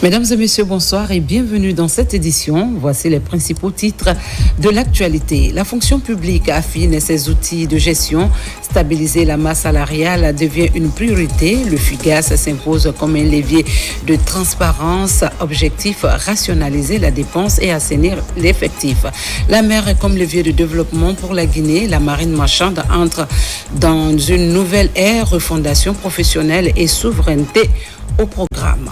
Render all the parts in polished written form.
Mesdames et messieurs, bonsoir et bienvenue dans cette édition. Voici les principaux titres de l'actualité. La fonction publique affine ses outils de gestion. Stabiliser la masse salariale devient une priorité. Le FUGAS s'impose comme un levier de transparence. Objectif, rationaliser la dépense et assainir l'effectif. La mer est comme levier de développement pour la Guinée. La marine marchande entre dans une nouvelle ère, refondation professionnelle et souveraineté au programme.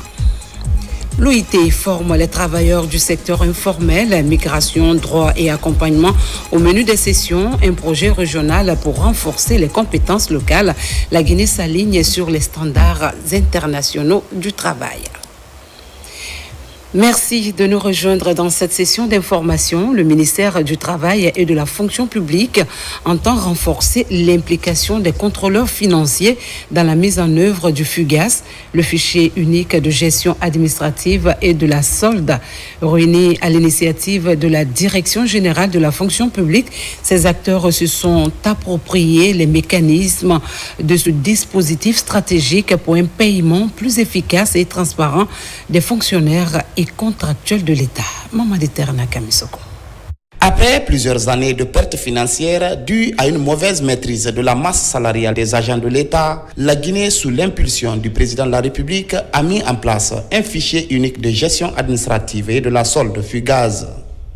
L'OIT forme les travailleurs du secteur informel, migration, droit et accompagnement. Au menu des sessions, un projet régional pour renforcer les compétences locales. La Guinée s'aligne sur les standards internationaux du travail. Merci de nous rejoindre dans cette session d'information. Le ministère du Travail et de la Fonction publique entend renforcer l'implication des contrôleurs financiers dans la mise en œuvre du FUGAS, le fichier unique de gestion administrative et de la solde. Réunis à l'initiative de la Direction générale de la Fonction publique, ces acteurs se sont appropriés les mécanismes de ce dispositif stratégique pour un paiement plus efficace et transparent des fonctionnaires et contractuels de l'État. Mamadi Terna Kamisoko. Après plusieurs années de pertes financières dues à une mauvaise maîtrise de la masse salariale des agents de l'État, la Guinée, sous l'impulsion du président de la République, a mis en place un fichier unique de gestion administrative et de la solde FUGAS.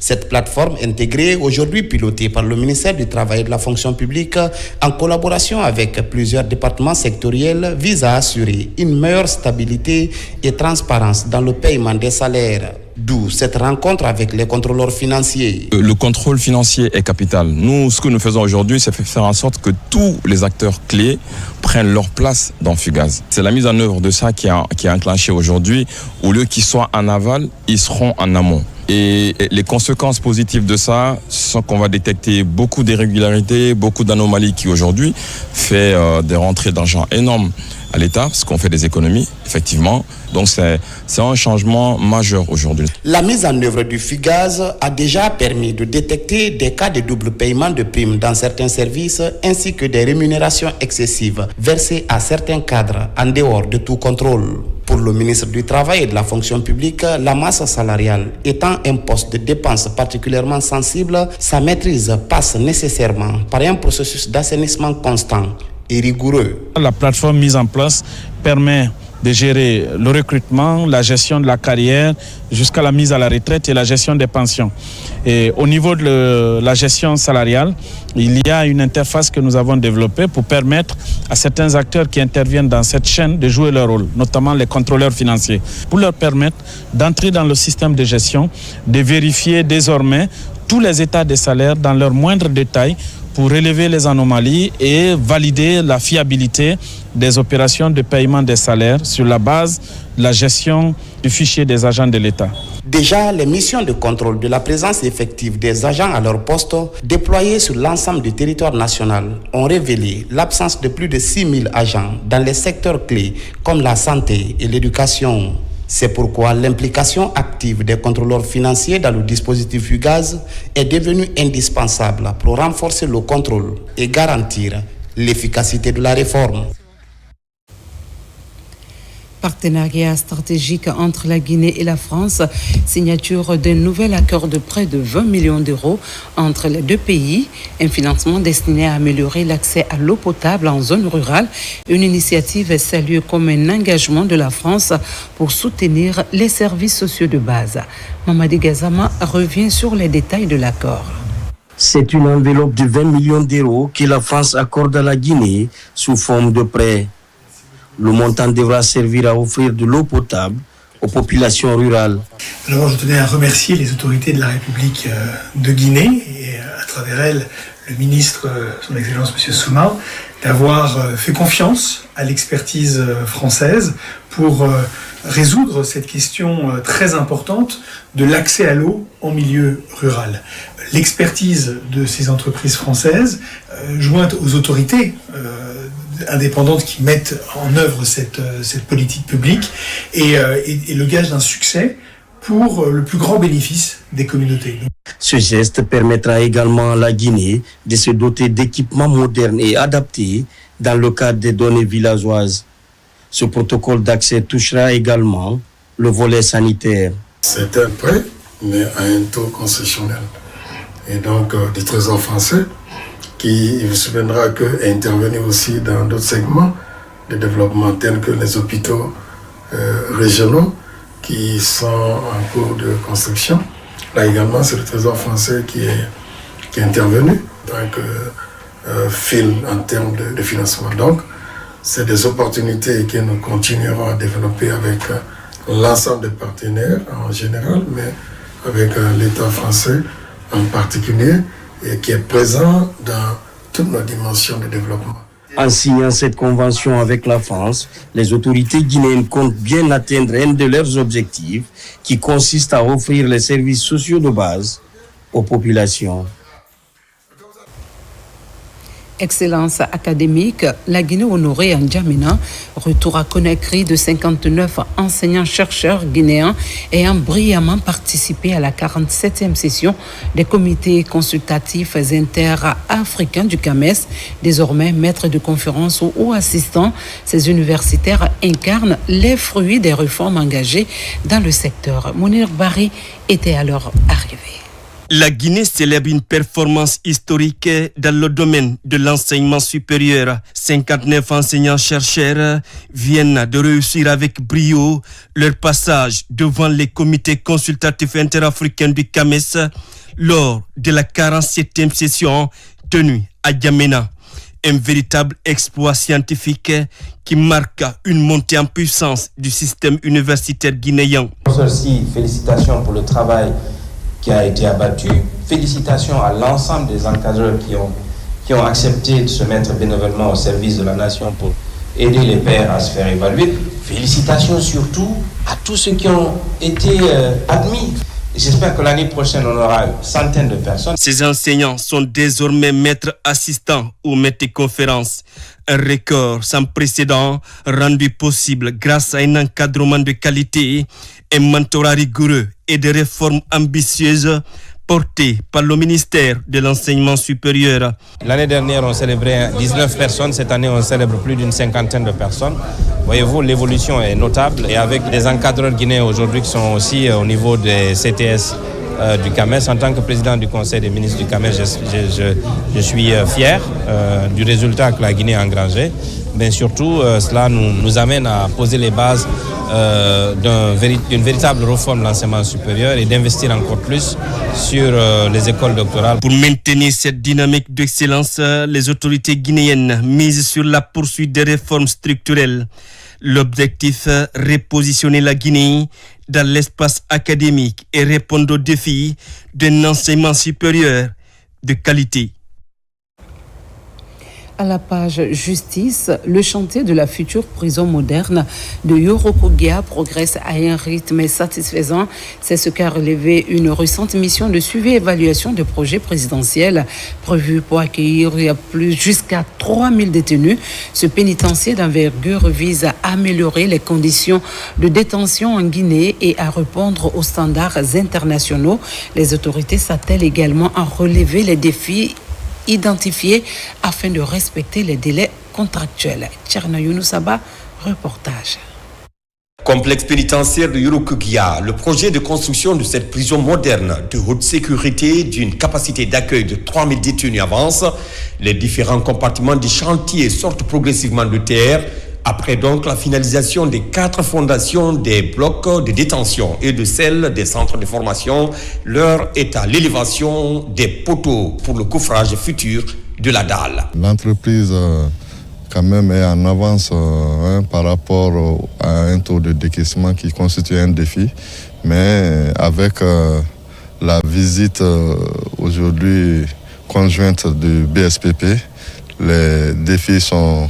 Cette plateforme intégrée, aujourd'hui pilotée par le ministère du Travail et de la Fonction publique, en collaboration avec plusieurs départements sectoriels, vise à assurer une meilleure stabilité et transparence dans le paiement des salaires. D'où cette rencontre avec les contrôleurs financiers. Le contrôle financier est capital. Nous, ce que nous faisons aujourd'hui, c'est faire en sorte que tous les acteurs clés prennent leur place dans FUGAS. C'est la mise en œuvre de ça qui est enclenchée aujourd'hui. Au lieu qu'ils soient en aval, ils seront en amont. Et les conséquences positives de ça sont qu'on va détecter beaucoup d'irrégularités, beaucoup d'anomalies qui aujourd'hui fait des rentrées d'argent énormes à l'État, parce qu'on fait des économies, effectivement. Donc c'est un changement majeur aujourd'hui. La mise en œuvre du FUGAS a déjà permis de détecter des cas de double paiement de primes dans certains services, ainsi que des rémunérations excessives versées à certains cadres en dehors de tout contrôle. Pour le ministre du Travail et de la Fonction publique, la masse salariale étant un poste de dépense particulièrement sensible, sa maîtrise passe nécessairement par un processus d'assainissement constant et rigoureux. La plateforme mise en place permet de gérer le recrutement, la gestion de la carrière jusqu'à la mise à la retraite et la gestion des pensions. Et au niveau de la gestion salariale, il y a une interface que nous avons développée pour permettre à certains acteurs qui interviennent dans cette chaîne de jouer leur rôle, notamment les contrôleurs financiers, pour leur permettre d'entrer dans le système de gestion, de vérifier désormais tous les états des salaires dans leurs moindres détails pour relever les anomalies et valider la fiabilité des opérations de paiement des salaires sur la base de la gestion du fichier des agents de l'État. Déjà, les missions de contrôle de la présence effective des agents à leur poste, déployés sur l'ensemble du territoire national, ont révélé l'absence de plus de 6 000 agents dans les secteurs clés comme la santé et l'éducation. C'est pourquoi l'implication active des contrôleurs financiers dans le dispositif FUGAS est devenue indispensable pour renforcer le contrôle et garantir l'efficacité de la réforme. Partenariat stratégique entre la Guinée et la France, signature d'un nouvel accord de près de 20 millions d'euros entre les deux pays, un financement destiné à améliorer l'accès à l'eau potable en zone rurale, une initiative saluée comme un engagement de la France pour soutenir les services sociaux de base. Mamadi Gazama revient sur les détails de l'accord. C'est une enveloppe de 20 millions d'euros que la France accorde à la Guinée sous forme de prêt. Le montant devra servir à offrir de l'eau potable aux populations rurales. Alors, je tenais à remercier les autorités de la République de Guinée et à travers elles, le ministre, son Excellence M. Souma, d'avoir fait confiance à l'expertise française pour résoudre cette question très importante de l'accès à l'eau en milieu rural. L'expertise de ces entreprises françaises, jointe aux autorités indépendantes qui mettent en œuvre cette politique publique, est le gage d'un succès pour le plus grand bénéfice des communautés. Ce geste permettra également à la Guinée de se doter d'équipements modernes et adaptés dans le cadre des données villageoises. Ce protocole d'accès touchera également le volet sanitaire. C'est un prêt, mais à un taux concessionnel. Et donc, du Trésor français, qui, il vous souviendra, est intervenu aussi dans d'autres segments de développement tels que les hôpitaux régionaux qui sont en cours de construction. Là également, c'est le Trésor français qui est intervenu, donc file en termes de financement. Donc, c'est des opportunités que nous continuerons à développer avec l'ensemble des partenaires en général, mais avec l'État français en particulier, et qui est présent dans toutes nos dimensions de développement. En signant cette convention avec la France, les autorités guinéennes comptent bien atteindre un de leurs objectifs qui consiste à offrir les services sociaux de base aux populations. Excellence académique, la Guinée honorée en N'Djamena, retour à Conakry de 59 enseignants-chercheurs guinéens ayant brillamment participé à la 47e session des comités consultatifs inter-africains du CAMES. Désormais maîtres de conférences ou assistants, ces universitaires incarnent les fruits des réformes engagées dans le secteur. Mounir Bari était alors arrivé. La Guinée célèbre une performance historique dans le domaine de l'enseignement supérieur. 59 enseignants-chercheurs viennent de réussir avec brio leur passage devant les comités consultatifs interafricains du CAMES lors de la 47e session tenue à N'Djamena. Un véritable exploit scientifique qui marque une montée en puissance du système universitaire guinéen. Aussi, félicitations pour le travail qui a été abattu. Félicitations à l'ensemble des encadreurs qui ont accepté de se mettre bénévolement au service de la nation pour aider les pairs à se faire évaluer. Félicitations surtout à tous ceux qui ont été admis. J'espère que l'année prochaine, on aura une centaine de personnes. Ces enseignants sont désormais maîtres assistants ou maîtres de conférences. Un record sans précédent rendu possible grâce à un encadrement de qualité, un mentorat rigoureux et des réformes ambitieuses portées par le ministère de l'Enseignement supérieur. L'année dernière, on célébrait 19 personnes. Cette année, on célèbre plus d'une cinquantaine de personnes. Voyez-vous, l'évolution est notable. Et avec des encadreurs guinéens aujourd'hui qui sont aussi au niveau des CTS du CAMES, en tant que président du Conseil des ministres du CAMES, je suis fier du résultat que la Guinée a engrangé. Mais surtout, cela nous amène à poser les bases d'une véritable réforme de l'enseignement supérieur et d'investir encore plus sur les écoles doctorales. Pour maintenir cette dynamique d'excellence, les autorités guinéennes misent sur la poursuite des réformes structurelles. L'objectif, repositionner la Guinée dans l'espace académique et répondre aux défis d'un enseignement supérieur de qualité. À la page justice, le chantier de la future prison moderne de Yorokogia progresse à un rythme satisfaisant. C'est ce qu'a relevé une récente mission de suivi et évaluation de projets présidentiels prévus pour accueillir jusqu'à 3000 détenus. Ce pénitencier d'envergure vise à améliorer les conditions de détention en Guinée et à répondre aux standards internationaux. Les autorités s'attellent également à relever les défis identifiés afin de respecter les délais contractuels. Tcherno Younoussaba, reportage. Complexe pénitentiaire de Yorokogia, le projet de construction de cette prison moderne de haute sécurité d'une capacité d'accueil de 3000 détenus avance. Les différents compartiments du chantier sortent progressivement de terre. Après donc la finalisation des 4 fondations des blocs de détention et de celles des centres de formation, l'heure est à l'élévation des poteaux pour le coffrage futur de la dalle. L'entreprise quand même est en avance par rapport à un taux de décaissement qui constitue un défi, mais avec la visite aujourd'hui conjointe du BSPP, les défis sont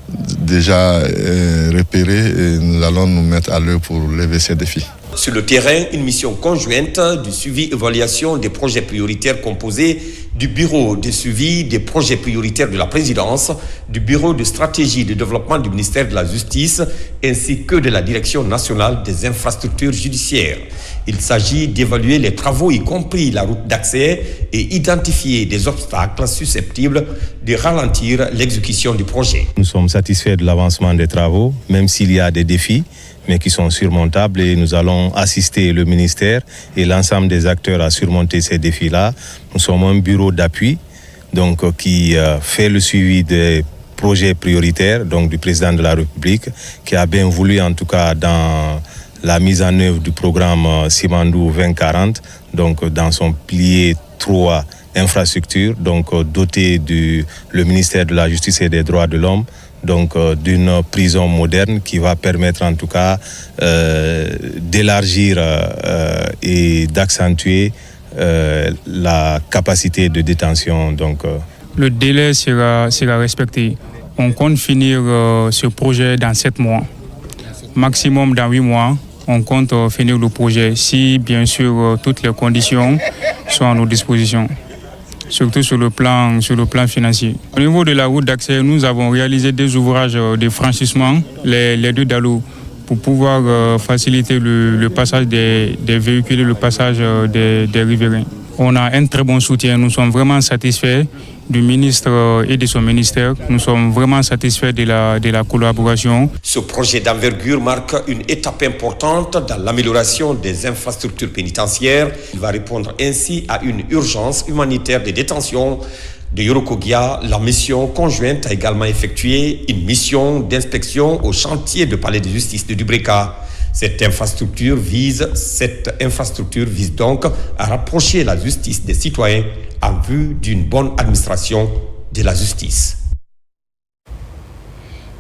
déjà repérés et nous allons nous mettre à l'œuvre pour lever ces défis. Sur le terrain, une mission conjointe du suivi-évaluation des projets prioritaires composés du bureau de suivi des projets prioritaires de la présidence, du bureau de stratégie de développement du ministère de la Justice ainsi que de la Direction nationale des infrastructures judiciaires. Il s'agit d'évaluer les travaux, y compris la route d'accès, et identifier des obstacles susceptibles de ralentir l'exécution du projet. Nous sommes satisfaits de l'avancement des travaux, même s'il y a des défis. mais qui sont surmontables et nous allons assister le ministère et l'ensemble des acteurs à surmonter ces défis-là. Nous sommes un bureau d'appui donc, qui fait le suivi des projets prioritaires donc, du président de la République, qui a bien voulu en tout cas dans la mise en œuvre du programme Simandou 2040, donc dans son pilier 3 infrastructures, donc doté le ministère de la Justice et des Droits de l'Homme, donc d'une prison moderne qui va permettre en tout cas d'élargir et d'accentuer la capacité de détention. Donc, le délai sera respecté. On compte finir ce projet dans 7 mois, maximum dans 8 mois. On compte finir le projet si, bien sûr, toutes les conditions sont à nos dispositions, surtout sur le plan financier. Au niveau de la route d'accès, nous avons réalisé des ouvrages de franchissement, les 2 dallos, pour pouvoir faciliter le passage des véhicules et le passage des riverains. On a un très bon soutien, nous sommes vraiment satisfaits du ministre et de son ministère. Nous sommes vraiment satisfaits de la collaboration. Ce projet d'envergure marque une étape importante dans l'amélioration des infrastructures pénitentiaires. Il va répondre ainsi à une urgence humanitaire de détention de Yorokogia. La mission conjointe a également effectué une mission d'inspection au chantier de palais de justice de Dubreka. Cette infrastructure vise donc à rapprocher la justice des citoyens en vue d'une bonne administration de la justice.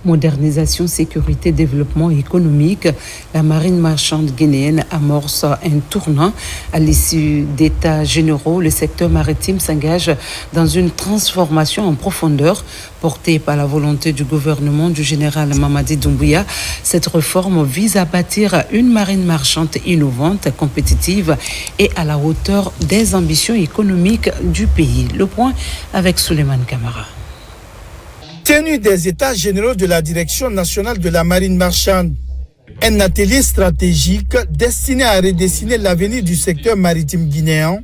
Modernisation, sécurité, développement économique, la marine marchande guinéenne amorce un tournant. À l'issue d'états généraux, le secteur maritime s'engage dans une transformation en profondeur portée par la volonté du gouvernement du général Mamadi Doumbouya. Cette réforme vise à bâtir une marine marchande innovante, compétitive et à la hauteur des ambitions économiques du pays. Le point avec Souleymane Kamara. Tenue des états généraux de la Direction nationale de la marine marchande, un atelier stratégique destiné à redessiner l'avenir du secteur maritime guinéen.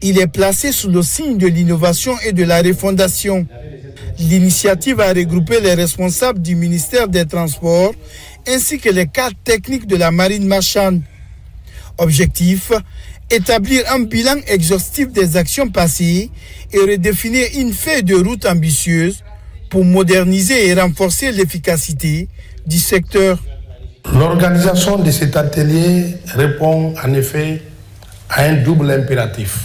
Il est placé sous le signe de l'innovation et de la refondation. L'initiative a regroupé les responsables du ministère des Transports ainsi que les cadres techniques de la marine marchande. Objectif, établir un bilan exhaustif des actions passées et redéfinir une feuille de route ambitieuse pour moderniser et renforcer l'efficacité du secteur. L'organisation de cet atelier répond en effet à un double impératif.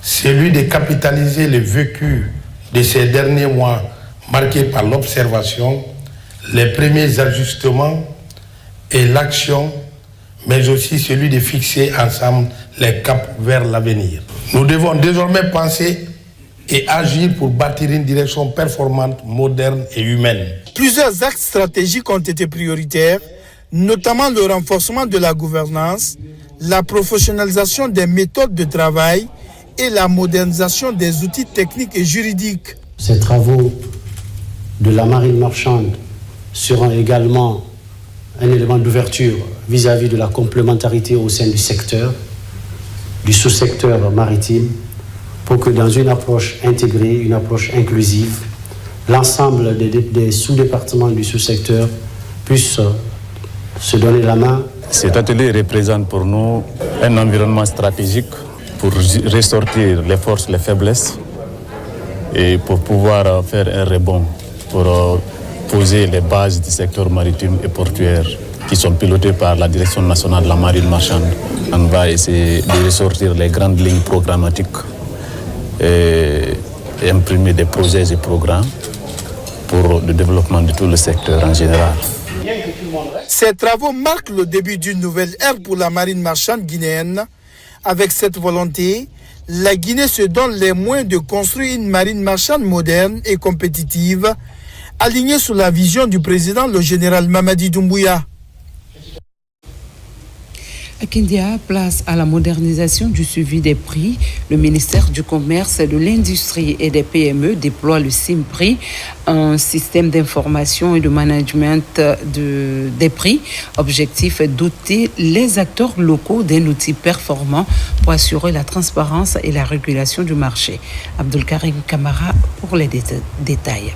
Celui de capitaliser le vécu de ces derniers mois marqués par l'observation, les premiers ajustements et l'action, mais aussi celui de fixer ensemble les caps vers l'avenir. Nous devons désormais penser et agir pour bâtir une direction performante, moderne et humaine. Plusieurs axes stratégiques ont été prioritaires, notamment le renforcement de la gouvernance, la professionnalisation des méthodes de travail et la modernisation des outils techniques et juridiques. Ces travaux de la marine marchande seront également un élément d'ouverture vis-à-vis de la complémentarité au sein du secteur, du sous-secteur maritime, pour que dans une approche intégrée, une approche inclusive, l'ensemble des sous-départements du sous-secteur puissent se donner la main. Cet atelier représente pour nous un environnement stratégique pour ressortir les forces, les faiblesses et pour pouvoir faire un rebond, pour poser les bases du secteur maritime et portuaire qui sont pilotées par la Direction nationale de la marine marchande. On va essayer de ressortir les grandes lignes programmatiques et imprimer des projets et programmes pour le développement de tout le secteur en général. Ces travaux marquent le début d'une nouvelle ère pour la marine marchande guinéenne. Avec cette volonté, la Guinée se donne les moyens de construire une marine marchande moderne et compétitive, alignée sous la vision du président, le général Mamadi Doumbouya. Akindia, place à la modernisation du suivi des prix. Le ministère du Commerce, de l'Industrie et des PME déploie le SIMPRI, un système d'information et de management des prix. Objectif, doter les acteurs locaux d'un outil performant pour assurer la transparence et la régulation du marché. Abdul Karim Kamara pour les détails.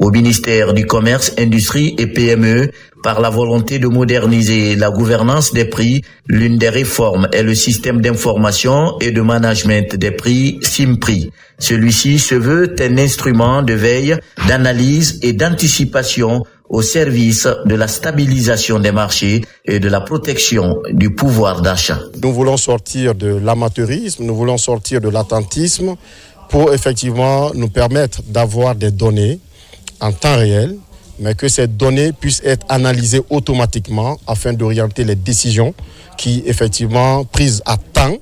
Au ministère du Commerce, Industrie et PME, par la volonté de moderniser la gouvernance des prix, l'une des réformes est le système d'information et de management des prix SIMPRI. Celui-ci se veut un instrument de veille, d'analyse et d'anticipation au service de la stabilisation des marchés et de la protection du pouvoir d'achat. Nous voulons sortir de l'amateurisme, nous voulons sortir de l'attentisme pour effectivement nous permettre d'avoir des données en temps réel, mais que ces données puissent être analysées automatiquement afin d'orienter les décisions qui, effectivement, prises à temps,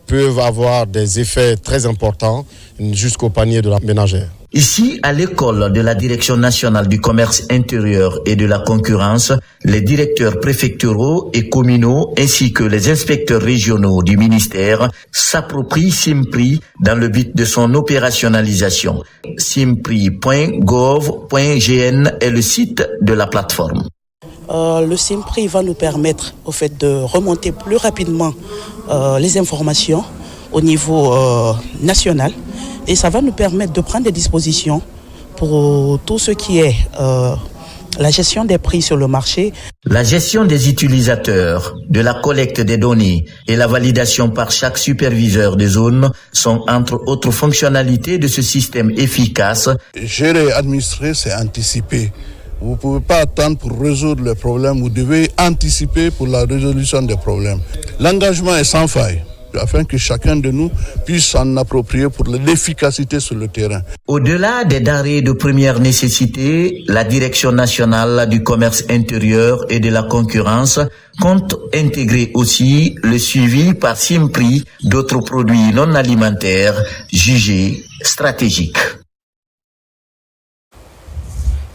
peuvent avoir des effets très importants jusqu'au panier de la ménagère. Ici, à l'école de la Direction nationale du commerce intérieur et de la concurrence, les directeurs préfectoraux et communaux ainsi que les inspecteurs régionaux du ministère s'approprient SIMPRI dans le but de son opérationnalisation. simpri.gov.gn est le site de la plateforme. Le SIMPRI va nous permettre au fait de remonter plus rapidement les informations au niveau national. Et ça va nous permettre de prendre des dispositions pour tout ce qui est la gestion des prix sur le marché. La gestion des utilisateurs, de la collecte des données et la validation par chaque superviseur de zone sont entre autres fonctionnalités de ce système efficace. Gérer et administrer, c'est anticiper. Vous ne pouvez pas attendre pour résoudre les problèmes, vous devez anticiper pour la résolution des problèmes. L'engagement est sans faille, afin que chacun de nous puisse s'en approprier pour l'efficacité sur le terrain. Au-delà des denrées de première nécessité, la Direction nationale du commerce intérieur et de la concurrence compte intégrer aussi le suivi par SIMPRI d'autres produits non alimentaires jugés stratégiques.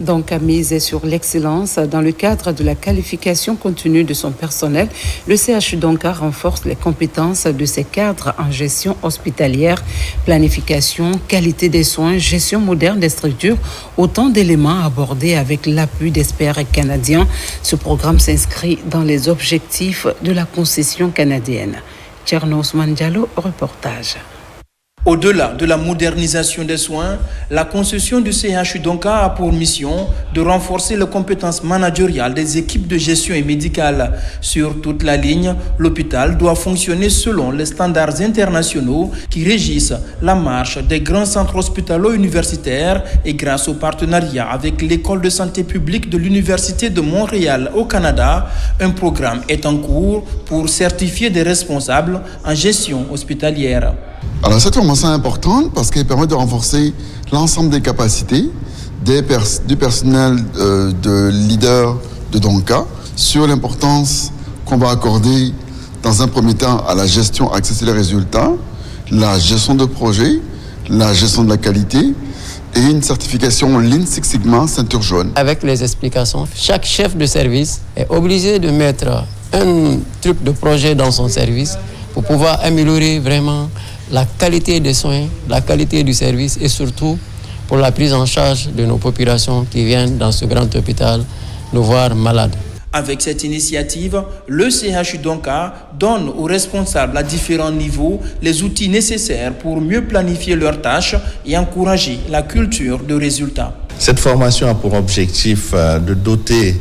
Donc, à miser sur l'excellence dans le cadre de la qualification continue de son personnel, le CHU Donka renforce les compétences de ses cadres en gestion hospitalière, planification, qualité des soins, gestion moderne des structures, autant d'éléments abordés avec l'appui d'experts canadiens. Ce programme s'inscrit dans les objectifs de la concession canadienne. Tchernos Mandjalo, reportage. Au-delà de la modernisation des soins, la concession du CHU Donka a pour mission de renforcer les compétences managériales des équipes de gestion et médicale. Sur toute la ligne, l'hôpital doit fonctionner selon les standards internationaux qui régissent la marche des grands centres hospitalo-universitaires et grâce au partenariat avec l'École de santé publique de l'Université de Montréal au Canada, un programme est en cours pour certifier des responsables en gestion hospitalière. Alors cette formation est importante parce qu'elle permet de renforcer l'ensemble des capacités du personnel de leader de Donka sur l'importance qu'on va accorder dans un premier temps à la gestion axée les résultats, la gestion de projet, la gestion de la qualité et une certification Lean Six Sigma ceinture jaune. Avec les explications, chaque chef de service est obligé de mettre un truc de projet dans son service pour pouvoir améliorer vraiment la qualité des soins, la qualité du service et surtout pour la prise en charge de nos populations qui viennent dans ce grand hôpital nous voir malades. Avec cette initiative, le CHU Donka donne aux responsables à différents niveaux les outils nécessaires pour mieux planifier leurs tâches et encourager la culture de résultats. Cette formation a pour objectif de doter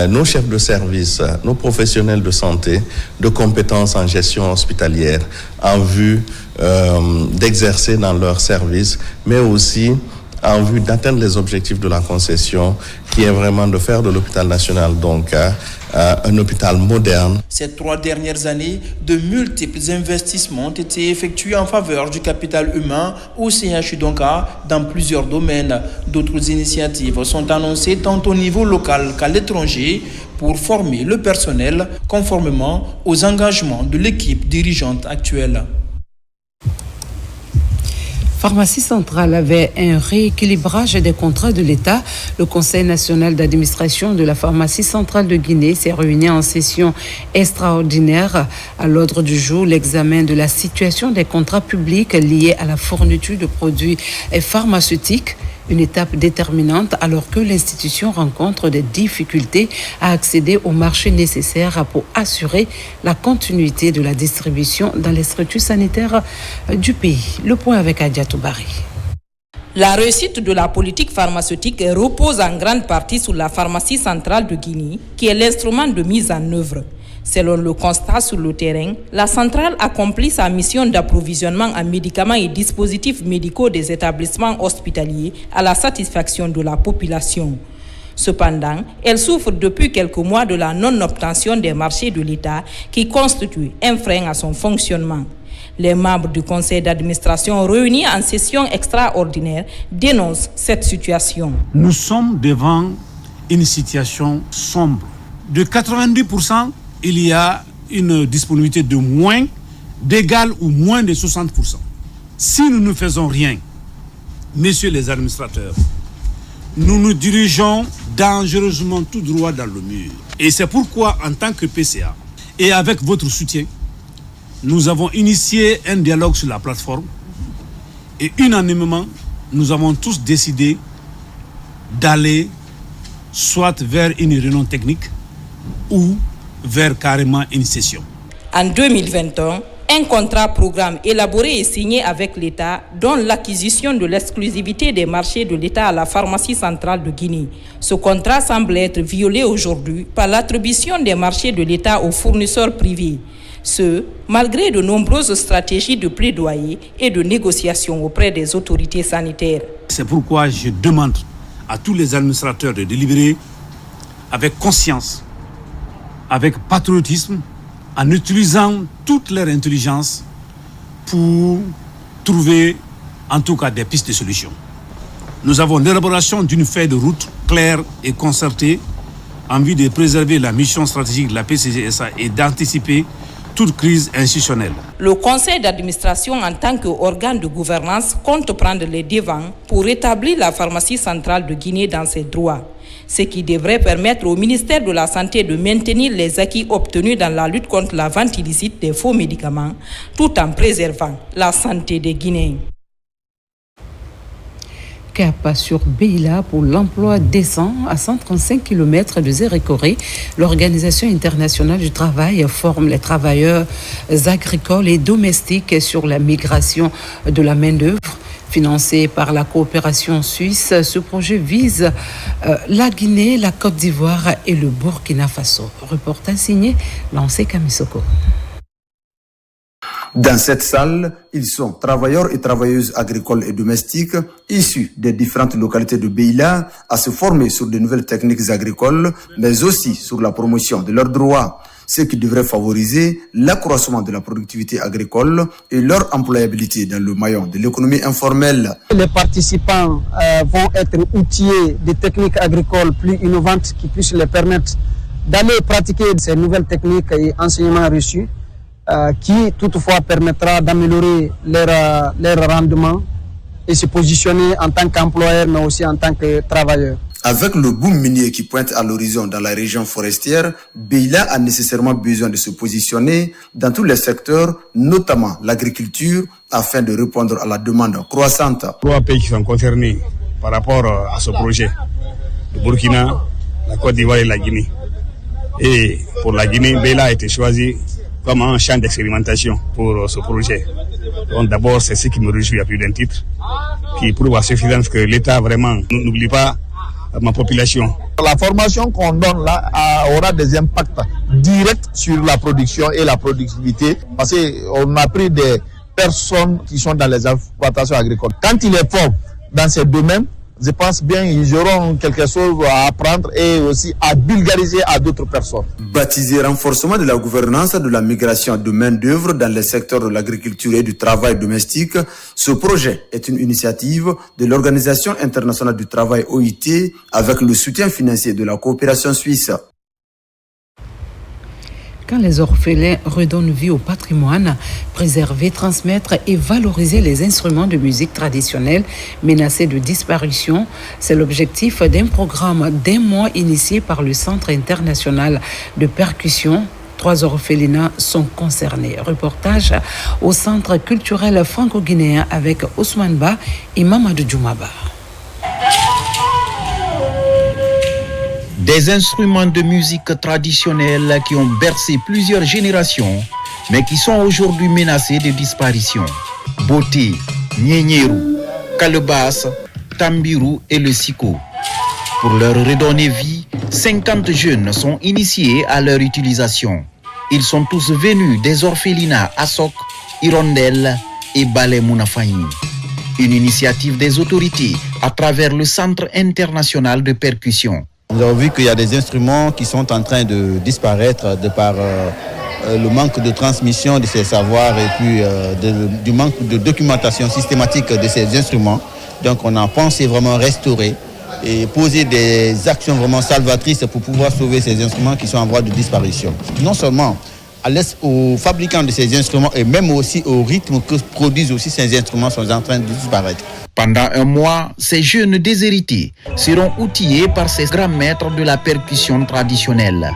nos chefs de service, nos professionnels de santé de compétences en gestion hospitalière en vue d'exercer dans leur service, mais aussi en vue d'atteindre les objectifs de la concession qui est vraiment de faire de l'hôpital national Donka un hôpital moderne. Ces 3 dernières années, de multiples investissements ont été effectués en faveur du capital humain au CHU Donka dans plusieurs domaines. D'autres initiatives sont annoncées tant au niveau local qu'à l'étranger pour former le personnel conformément aux engagements de l'équipe dirigeante actuelle. Pharmacie centrale avait un rééquilibrage des contrats de l'État. Le Conseil national d'administration de la pharmacie centrale de Guinée s'est réuni en session extraordinaire. À l'ordre du jour, l'examen de la situation des contrats publics liés à la fourniture de produits pharmaceutiques. Une étape déterminante alors que l'institution rencontre des difficultés à accéder aux marchés nécessaires pour assurer la continuité de la distribution dans les structures sanitaires du pays. Le point avec Adia Toubari. La réussite de la politique pharmaceutique repose en grande partie sur la pharmacie centrale de Guinée, qui est l'instrument de mise en œuvre. Selon le constat sur le terrain, la centrale accomplit sa mission d'approvisionnement en médicaments et dispositifs médicaux des établissements hospitaliers à la satisfaction de la population. Cependant, elle souffre depuis quelques mois de la non-obtention des marchés de l'État qui constitue un frein à son fonctionnement. Les membres du conseil d'administration réunis en session extraordinaire dénoncent cette situation. Nous sommes devant une situation sombre. De 90%, il y a une disponibilité de moins, d'égal ou moins de 60%. Si nous ne faisons rien, messieurs les administrateurs, nous nous dirigeons dangereusement tout droit dans le mur. Et c'est pourquoi, en tant que PCA, et avec votre soutien, nous avons initié un dialogue sur la plateforme et unanimement, nous avons tous décidé d'aller soit vers une réunion technique ou vers carrément une session. En 2021, un contrat programme élaboré et signé avec l'État donne l'acquisition de l'exclusivité des marchés de l'État à la pharmacie centrale de Guinée. Ce contrat semble être violé aujourd'hui par l'attribution des marchés de l'État aux fournisseurs privés. Ce, malgré de nombreuses stratégies de plaidoyer et de négociation auprès des autorités sanitaires. C'est pourquoi je demande à tous les administrateurs de délibérer avec conscience, avec patriotisme, en utilisant toute leur intelligence pour trouver en tout cas des pistes de solutions. Nous avons l'élaboration d'une feuille de route claire et concertée en vue de préserver la mission stratégique de la PCGSA et d'anticiper toute crise institutionnelle. Le conseil d'administration en tant qu'organe de gouvernance compte prendre les devants pour rétablir la pharmacie centrale de Guinée dans ses droits, ce qui devrait permettre au ministère de la Santé de maintenir les acquis obtenus dans la lutte contre la vente illicite des faux médicaments, tout en préservant la santé des Guinéens. Cap sur Beila pour l'emploi décent à 135 km de Zérékoré. L'Organisation internationale du travail forme les travailleurs agricoles et domestiques sur la migration de la main-d'œuvre. Financé par la coopération suisse, ce projet vise la Guinée, la Côte d'Ivoire et le Burkina Faso. Reportage signé Lancé Kamisoko. Dans cette salle, ils sont travailleurs et travailleuses agricoles et domestiques issus des différentes localités de Beila à se former sur de nouvelles techniques agricoles, mais aussi sur la promotion de leurs droits, ce qui devrait favoriser l'accroissement de la productivité agricole et leur employabilité dans le maillon de l'économie informelle. Les participants vont être outillés de techniques agricoles plus innovantes qui puissent les permettre d'aller pratiquer ces nouvelles techniques et enseignements reçus, qui toutefois permettra d'améliorer leur rendement et se positionner en tant qu'employeur mais aussi en tant que travailleur. Avec le boom minier qui pointe à l'horizon dans la région forestière, Beila a nécessairement besoin de se positionner dans tous les secteurs, notamment l'agriculture, afin de répondre à la demande croissante. 3 pays qui sont concernés par rapport à ce projet, le Burkina, la Côte d'Ivoire et la Guinée. Et pour la Guinée, Beila a été choisi comme un champ d'expérimentation pour ce projet. Donc d'abord, c'est ce qui me réjouit à plus d'un titre, qui prouve à suffisance que l'État vraiment n'oublie pas ma population. La formation qu'on donne là aura des impacts directs sur la production et la productivité, parce qu'on a pris des personnes qui sont dans les exploitations agricoles. Quand ils les forment dans ces domaines, je pense bien qu'ils auront quelque chose à apprendre et aussi à vulgariser à d'autres personnes. Baptisé renforcement de la gouvernance de la migration de main-d'œuvre dans les secteurs de l'agriculture et du travail domestique, ce projet est une initiative de l'Organisation internationale du travail OIT avec le soutien financier de la coopération suisse. Quand les orphelins redonnent vie au patrimoine, préserver, transmettre et valoriser les instruments de musique traditionnels menacés de disparition, c'est l'objectif d'un programme d'1 mois initié par le Centre international de percussion. 3 orphelinats sont concernés. Reportage au Centre culturel franco-guinéen avec Ousmane Ba et Mamadou Djoumaba. Des instruments de musique traditionnelle qui ont bercé plusieurs générations, mais qui sont aujourd'hui menacés de disparition. Boté, Nyényérou, Calebasse, tambiru et le siko. Pour leur redonner vie, 50 jeunes sont initiés à leur utilisation. Ils sont tous venus des orphelinats Assok, Hirondelle et Balé Mounafani. Une initiative des autorités à travers le Centre international de percussion. Nous avons vu qu'il y a des instruments qui sont en train de disparaître de par le manque de transmission de ces savoirs et puis du manque de documentation systématique de ces instruments. Donc on a pensé vraiment restaurer et poser des actions vraiment salvatrices pour pouvoir sauver ces instruments qui sont en voie de disparition. Non seulement aux fabricants de ces instruments et même aussi au rythme que produisent aussi ces instruments sont en train de disparaître. Pendant un mois, ces jeunes déshérités seront outillés par ces grands maîtres de la percussion traditionnelle.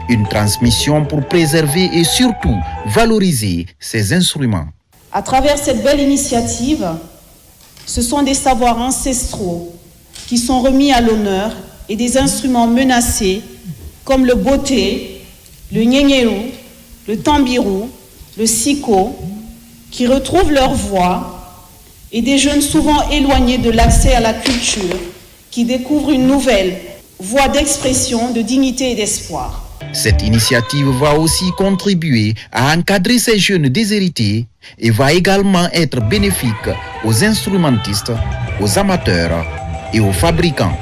Une transmission pour préserver et surtout valoriser ces instruments. À travers cette belle initiative, ce sont des savoirs ancestraux qui sont remis à l'honneur et des instruments menacés comme le boté, le nyengéru, le tambiru, le siko, qui retrouvent leur voix, et des jeunes souvent éloignés de l'accès à la culture, qui découvrent une nouvelle voie d'expression, de dignité et d'espoir. Cette initiative va aussi contribuer à encadrer ces jeunes déshérités et va également être bénéfique aux instrumentistes, aux amateurs et aux fabricants.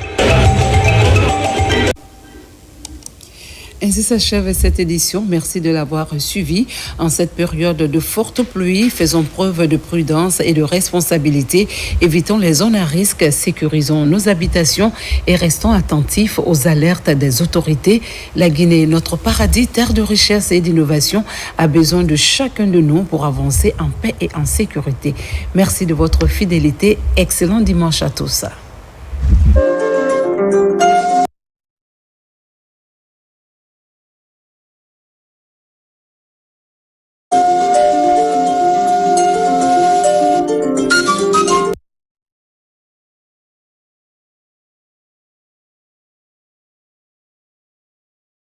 Ainsi s'achève cette édition. Merci de l'avoir suivi. En cette période de forte pluie, faisons preuve de prudence et de responsabilité. Évitons les zones à risque, sécurisons nos habitations et restons attentifs aux alertes des autorités. La Guinée, notre paradis, terre de richesse et d'innovation, a besoin de chacun de nous pour avancer en paix et en sécurité. Merci de votre fidélité. Excellent dimanche à tous.